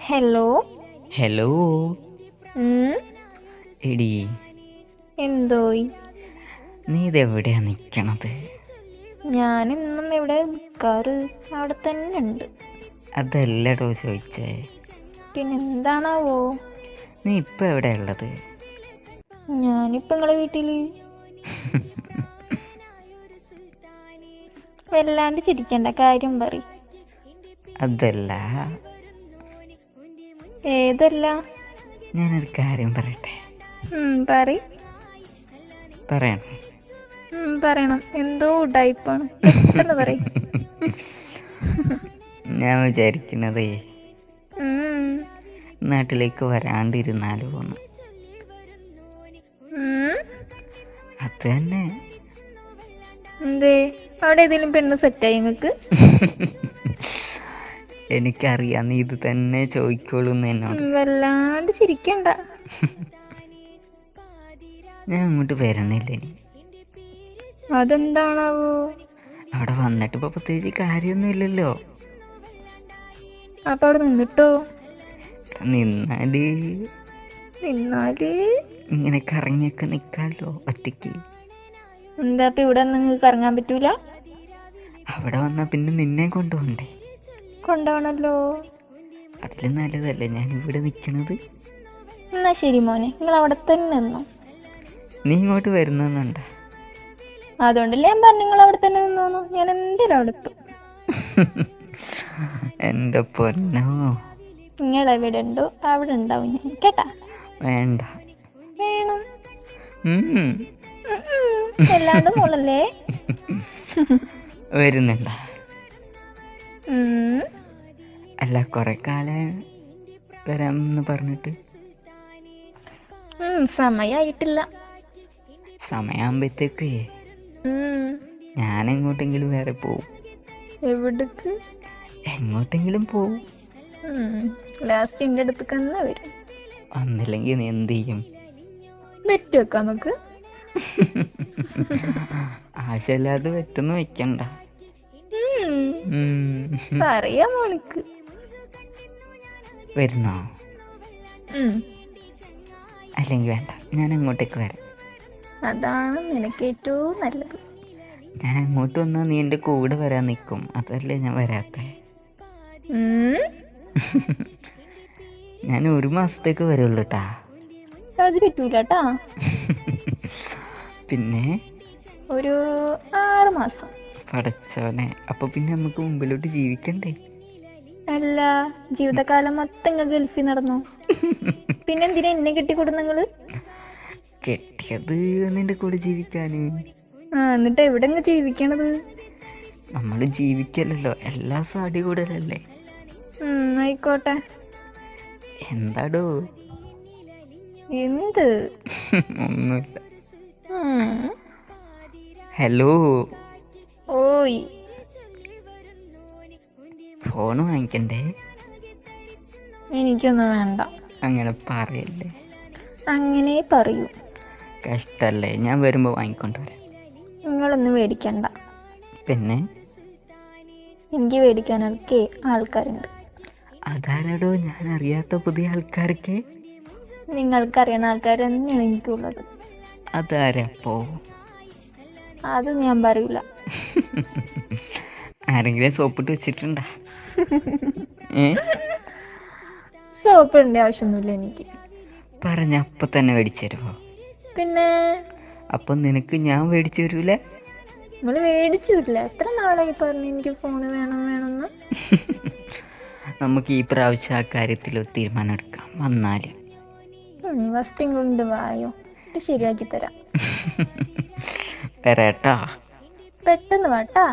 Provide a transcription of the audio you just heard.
Hello. Hello ഉം, എടി, എന്തോയി? നീ ഇതെവിടെയാ നിക്കണത്? ഞാനിന്നും ഇവിടെ നിൽക്കാറ് അവിടെ തന്നെ ഉണ്ട്. അതല്ലടോ ചോദിച്ചേ, പിന്നെന്താണാവോ? നീ ഇപ്പൊ എവിടെയാ ഉള്ളത്? ഞാനിപ്പോ നിങ്ങളെ വീട്ടില്. വല്ലാണ്ട് ചിരിക്കണ്ട, കാര്യം പറ. അതല്ല, ഏതല്ല? ഞാനൊരു കാര്യം പറയട്ടെ? പറ. പറയണം? പറയണം. എന്തോ ഉടായിപ്പാണ്, പെട്ടെന്ന് പറ. ഞാൻ വിചാരിക്കുന്നതേ, ഉം, നാട്ടിലേക്ക് വരാണ്ടിരുന്നാലോന്ന്. ഉം. അത് തന്നെ. എന്തേ, അവിടെ ഏതെങ്കിലും പെണ്ണ് സെറ്റായി നിങ്ങക്ക്? എനിക്കറിയാം നീ ഇത് തന്നെ ചോദിക്കോളൂന്ന് എന്നോട്. വല്ലാണ്ട് ചിരിക്കണ്ട. ഞാൻ അങ്ങോട്ട് വരണില്ല ഇനി. അതെന്താണാവോ? അവിടെ വന്നിട്ട് ഇപ്പൊ പ്രത്യേകിച്ച് കാര്യമൊന്നും ഇല്ലല്ലോ. അപ്പൊ അവിടെ നിന്നിട്ടോ? നിന്നാല് ഇങ്ങനെ കറങ്ങിയൊക്കെ നിക്കാലോ ഒറ്റയ്ക്ക്. എന്താ ഇപ്പൊ ഇവിടെ നിങ്ങൾക്ക് ഇറങ്ങാൻ പറ്റൂല? അവിടെ വന്നാ പിന്നെ നിന്നെ കൊണ്ടുപോണ്ടേ? കൊണ്ടുപോണല്ലോ. അതിലും നല്ലതല്ലേ ഞാൻ ഇവിടെ നിക്കണത്. എന്നാ ശരി മോനെ, നിങ്ങൾ അവിടെ തന്നെ നിന്നോ. നീ ഇങ്ങോട്ട് വരുന്നുണ്ടാ? അതുകൊണ്ടല്ലേ ഞാൻ പറഞ്ഞു നിങ്ങൾ അവിടെ തന്നെ നിന്നോന്നു. ഞാൻ എന്തിനാ അവിടെ എത്തും. എന്റെ പൊന്നോ, നിങ്ങൾ എവിടെ ഉണ്ടോ അവിടെ ഉണ്ടാവും ഞാൻ, കേട്ടാ? വേണ്ട. വേണം. ഉം. എല്ലാണ്ട് മോളല്ലേ? വരുന്നുണ്ടാ? ഉം. അല്ല, കൊറേ കാലം വരാമെന്ന് പറഞ്ഞിട്ട്. സമയായിട്ടില്ല. സമയാകുമ്പത്തേക്കേ ഞാൻ എങ്ങോട്ടെങ്കിലും വേറെ പോവും. എവിടേക്ക്? എങ്ങോട്ടെങ്കിലും പോവും. ലാസ്റ്റ് എന്റെ അടുത്തേക്ക് തന്നെ വരും. വന്നില്ലെങ്കിൽ നീ എന്ത് ചെയ്യും? ബെറ്റ് വെക്കാം നമുക്ക്. ആശയല്ലാതെ വെറ്റൊന്നും വെക്കണ്ട. പറയാ മോനിക്ക്. വരുന്നോ? അല്ലെങ്കിൽ വേണ്ട, ഞാൻ അങ്ങോട്ടേക്ക് വരാം. അതാണ് നിനക്ക് ഏറ്റവും നല്ലത്. ഞാൻ അങ്ങോട്ട് വന്നാൽ നീ എൻ്റെ കൂടെ വരാൻ നിൽക്കും, അതല്ലേ ഞാൻ വരാത്തെ. ഞാൻ 1 മാസത്തേക്ക് വരുള്ളൂ ട്ടാ. അത് പറ്റൂലട്ടാ. പിന്നെ ഒരു 6 മാസം. പടച്ചോനെ, അപ്പൊ പിന്നെ നമുക്ക് മുമ്പിലോട്ട് ജീവിക്കണ്ടേ? അല്ല, ജീവിതകാലം മൊത്തം ഗൾഫിൽ നടന്നു. പിന്നെന്തിനാ എന്നെ കെട്ടിക്കൊടുന്ന നിങ്ങള്? കെട്ടിയത് നിന്റെ കൂടെ ജീവിക്കാന്. എന്നിട്ട് എവിടെ ജീവിക്കണത്? നമ്മള് ജീവിക്കല്ലോ, എല്ലാ സാടി കൂടലല്ലേ. ആയിക്കോട്ടെ. എന്താടോ? എന്ത്? ഒന്നുമില്ല. ഹലോ. ഓയ്. ഫോണ് വാങ്ങിക്കണ്ടേ? എനിക്കൊന്നും വേണ്ട. അങ്ങനെ പറയല്ലേ. അങ്ങനെ പറയൂ. കഷ്ടല്ലേ, ഞാൻ വരുമ്പോ വാങ്ങിക്കൊണ്ടുവരാം. നിങ്ങളൊന്നും മേടിക്കണ്ട. പിന്നെ എനിക്ക് മേടിക്കാനൊക്കെ ആൾക്കാരുണ്ട്. അതാരടോ ഞാൻ അറിയാത്ത പുതിയ ആൾക്കാരൊക്കെ? നിങ്ങൾക്കറിയണ ആൾക്കാർ തന്നെയാണ് എനിക്കുള്ളത്. അതാരപ്പോ? അത് ഞാൻ പറയൂല. ആരെങ്കിലും സോപ്പിട്ട് വെച്ചിട്ടുണ്ടാ? സോപ്പിടേണ്ട ആവശ്യമൊന്നുമില്ല എനിക്ക്. പറഞ്ഞ അപ്പൊ തന്നെ മേടിച്ചു തരുമോ? പിന്നെ അപ്പൊ നിനക്ക് ഞാൻ മേടിച്ചു തരൂല? നിങ്ങള് മേടിച്ചു തരില്ല. എത്ര നാളായി പറഞ്ഞു എനിക്ക് ഫോണ് വേണം വേണമെന്ന്. നമുക്ക് ഈ പ്രാവശ്യം ആ കാര്യത്തിൽ ഒരു തീരുമാനം എടുക്കാം. വന്നാല് ഫസ്റ്റ് കൊണ്ട് വായോ, ഇത് ശരിയാക്കി തരാം. വരാട്ടാ. പെട്ടെന്ന് വാട്ടാ.